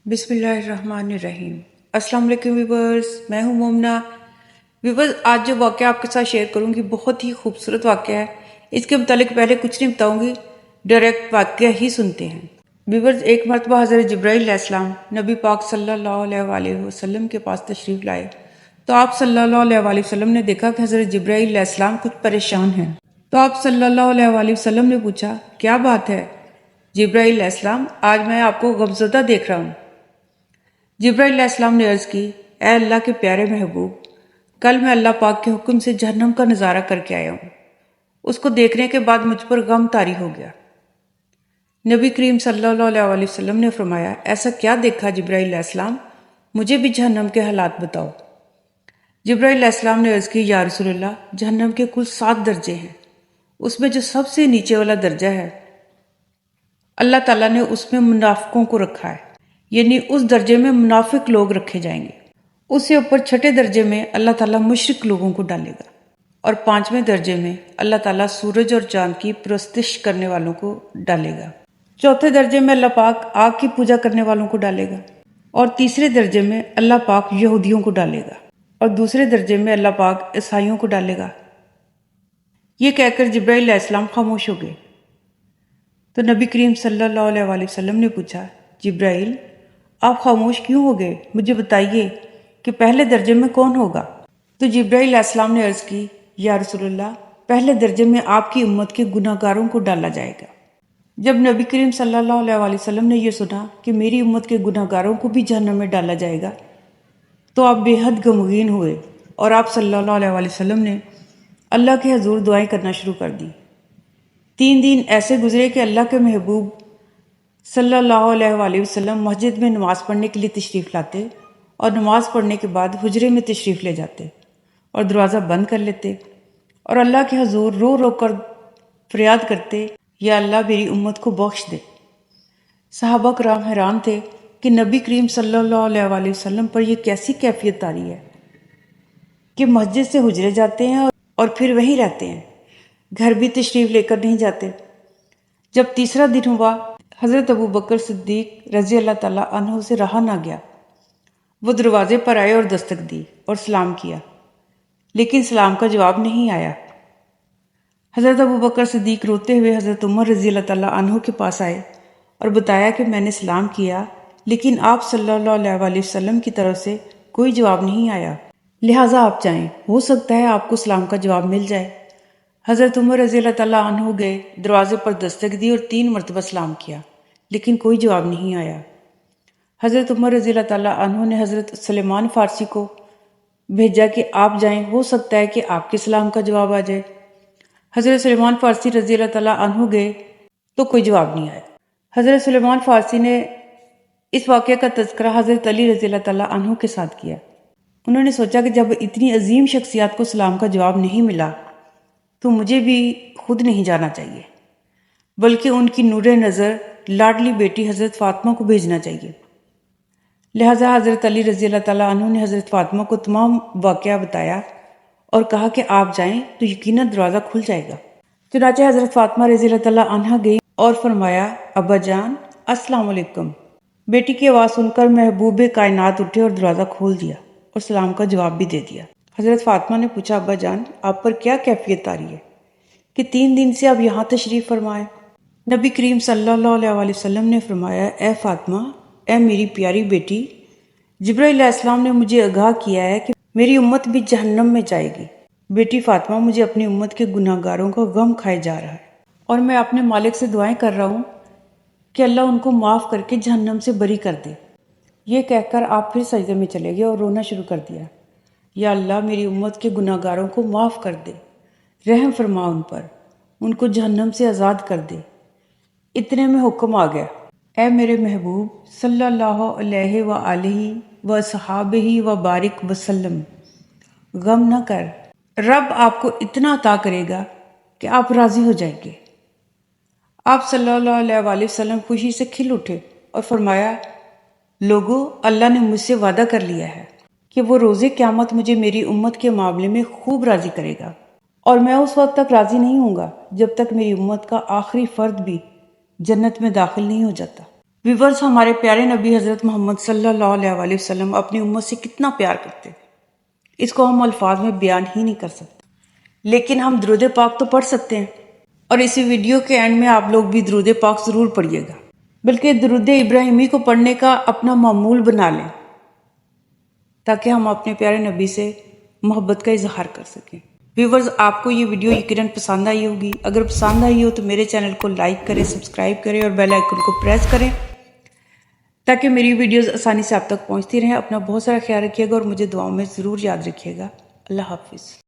بسم اللہ الرحمن الرحیم۔ السلام علیکم ویورز، میں ہوں مومنہ۔ ویورز، آج جو واقعہ آپ کے ساتھ شیئر کروں گی بہت ہی خوبصورت واقعہ ہے۔ اس کے متعلق پہلے کچھ نہیں بتاؤں گی، ڈائریکٹ واقعہ ہی سنتے ہیں۔ ویورز، ایک مرتبہ حضرت جبرائیل علیہ السلام نبی پاک صلی اللہ علیہ وسلم کے پاس تشریف لائے تو آپ صلی اللہ علیہ وسلم نے دیکھا کہ حضرت جبرائیل علیہ السلام کچھ پریشان ہیں۔ تو آپ صلی اللہ علیہ وسلم نے پوچھا، کیا بات ہے جبرائیل علیہ السلام؟ آج میں آپ کو غمزدہ دیکھ رہا ہوں۔ جبرائیل علیہ السلام نے عرض کی، اے اللہ کے پیارے محبوب، کل میں اللہ پاک کے حکم سے جہنم کا نظارہ کر کے آیا ہوں۔ اس کو دیکھنے کے بعد مجھ پر غم طاری ہو گیا۔ نبی کریم صلی اللہ علیہ وسلم نے فرمایا، ایسا کیا دیکھا جبرائیل علیہ السلام؟ مجھے بھی جہنم کے حالات بتاؤ۔ جبرائیل علیہ السلام نے عرض کی، یا رسول اللہ، جہنم کے کل 7 درجے ہیں۔ اس میں جو سب سے نیچے والا درجہ ہے، اللہ تعالیٰ نے اس میں منافقوں کو رکھا ہے، یعنی اس درجے میں منافق لوگ رکھے جائیں گے۔ اس سے اوپر چھٹے درجے میں اللہ تعالیٰ مشرک لوگوں کو ڈالے گا، اور 5ویں درجے میں اللہ تعالیٰ سورج اور چاند کی پرستش کرنے والوں کو ڈالے گا۔ 4تھے درجے میں اللہ پاک آگ کی پوجا کرنے والوں کو ڈالے گا، اور تیسرے درجے میں اللہ پاک یہودیوں کو ڈالے گا، اور دوسرے درجے میں اللہ پاک عیسائیوں کو ڈالے گا۔ یہ کہہ کر جبرائیل علیہ السلام خاموش ہو گئے۔ تو نبی کریم صلی اللہ علیہ وسلم نے پوچھا، جبرائیل، آپ خاموش کیوں ہو گئے؟ مجھے بتائیے کہ پہلے درجے میں کون ہوگا؟ تو جبرائیل علیہ السلام نے عرض کی، یا رسول اللہ، پہلے درجے میں آپ کی امت کے گناہ گاروں کو ڈالا جائے گا۔ جب نبی کریم صلی اللہ علیہ وسلم نے یہ سنا کہ میری امت کے گناہ گاروں کو بھی جہنم میں ڈالا جائے گا تو آپ بے حد غمگین ہوئے، اور آپ صلی اللہ علیہ وسلم نے اللہ کے حضور دعائیں کرنا شروع کر دی۔ 3 دن ایسے گزرے کہ اللہ کے محبوب صلی اللہ علیہ وسلم مسجد میں نماز پڑھنے کے لیے تشریف لاتے، اور نماز پڑھنے کے بعد حجرے میں تشریف لے جاتے اور دروازہ بند کر لیتے، اور اللہ کے حضور رو رو کر فریاد کرتے، یا اللہ میری امت کو بخش دے۔ صحابہ کرام حیران تھے کہ نبی کریم صلی اللہ علیہ وسلم پر یہ کیسی کیفیت طاری ہے کہ مسجد سے حجرے جاتے ہیں اور پھر وہیں رہتے ہیں، گھر بھی تشریف لے کر نہیں جاتے۔ جب تیسرا دن ہوا، حضرت ابو بکر صدیق رضی اللہ تعالیٰ عنہ سے رہا نہ گیا۔ وہ دروازے پر آئے اور دستک دی اور سلام کیا، لیکن سلام کا جواب نہیں آیا۔ حضرت ابو بکر صدیق روتے ہوئے حضرت عمر رضی اللہ تعالیٰ عنہ کے پاس آئے اور بتایا کہ میں نے سلام کیا، لیکن آپ صلی اللہ علیہ وسلم کی طرف سے کوئی جواب نہیں آیا، لہٰذا آپ جائیں، ہو سکتا ہے آپ کو سلام کا جواب مل جائے۔ حضرت عمر رضی اللہ تعالیٰ عنہ گئے، دروازے پر دستک دی اور 3 مرتبہ سلام کیا، لیکن کوئی جواب نہیں آیا۔ حضرت عمر رضی اللہ تعالیٰ عنہ نے حضرت سلیمان فارسی کو بھیجا کہ آپ جائیں، ہو سکتا ہے کہ آپ کے سلام کا جواب آ جائے۔ حضرت سلیمان فارسی رضی اللہ تعالیٰ عنہ گئے تو کوئی جواب نہیں آیا۔ حضرت سلیمان فارسی نے اس واقعے کا تذکرہ حضرت علی رضی اللہ تعالیٰ عنہ کے ساتھ کیا۔ انہوں نے سوچا کہ جب اتنی عظیم شخصیات کو سلام کا جواب نہیں ملا تو مجھے بھی خود نہیں جانا چاہیے، بلکہ ان کی نور نظر لاڈلی بیٹی حضرت فاطمہ کو بھیجنا چاہیے۔ لہٰذا حضرت علی رضی اللہ تعالیٰ عنہ نے حضرت فاطمہ کو تمام واقعہ بتایا اور کہا کہ آپ جائیں تو یقیناً دروازہ کھل جائے گا۔ چنانچہ حضرت فاطمہ رضی اللہ تعالیٰ عنہ گئی اور فرمایا، ابا جان السلام علیکم۔ بیٹی کی آواز سن کر محبوب کائنات اٹھے اور دروازہ کھول دیا اور سلام کا جواب بھی دے دیا۔ حضرت فاطمہ نے پوچھا، ابا جان آپ پر کیا کیفیت طاری ہے کہ 3 دن سے آپ یہاں تشریف فرمائے؟ نبی کریم صلی اللہ علیہ وسلم نے فرمایا، اے فاطمہ، اے میری پیاری بیٹی، جبرائیل علیہ السلام نے مجھے آگاہ کیا ہے کہ میری امت بھی جہنم میں جائے گی۔ بیٹی فاطمہ، مجھے اپنی امت کے گناہ گاروں کا غم کھائے جا رہا ہے، اور میں اپنے مالک سے دعائیں کر رہا ہوں کہ اللہ ان کو معاف کر کے جہنم سے بری کر دے۔ یہ کہہ کر آپ پھر سجدے میں چلے گئے اور رونا شروع کر دیا، یا اللہ میری امت کے گناہ گاروں کو معاف کر دے، رحم فرما ان پر، ان کو جہنم سے آزاد کر دے۔ اتنے میں حکم آ گیا، اے میرے محبوب صلی اللہ علیہ وآلہ وصحابہ وبارک وسلم، غم نہ کر، رب آپ کو اتنا عطا کرے گا کہ آپ راضی ہو جائیں گے۔ آپ صلی اللہ علیہ وسلم خوشی سے کھل اٹھے اور فرمایا، لوگو، اللہ نے مجھ سے وعدہ کر لیا ہے کہ وہ روز قیامت مجھے میری امت کے معاملے میں خوب راضی کرے گا، اور میں اس وقت تک راضی نہیں ہوں گا جب تک میری امت کا آخری فرد بھی جنت میں داخل نہیں ہو جاتا۔ ویورز، ہمارے پیارے نبی حضرت محمد صلی اللہ علیہ وسلم اپنی امت سے کتنا پیار کرتے تھے، اس کو ہم الفاظ میں بیان ہی نہیں کر سکتے، لیکن ہم درود پاک تو پڑھ سکتے ہیں، اور اسی ویڈیو کے اینڈ میں آپ لوگ بھی درود پاک ضرور پڑھیے گا، بلکہ درود ابراہیمی کو پڑھنے کا اپنا معمول بنا لیں تاکہ ہم اپنے پیارے نبی سے محبت کا اظہار کر سکیں۔ ویورز، آپ کو یہ ویڈیو یقیناً پسند آئی ہوگی۔ اگر پسند آئی ہو تو میرے چینل کو لائک کریں، سبسکرائب کریں اور بیل آئیکن کو پریس کریں تاکہ میری ویڈیوز آسانی سے آپ تک پہنچتی رہیں۔ اپنا بہت سارا خیال رکھیے گا اور مجھے دعاؤں میں ضرور یاد رکھیے گا۔ اللہ حافظ۔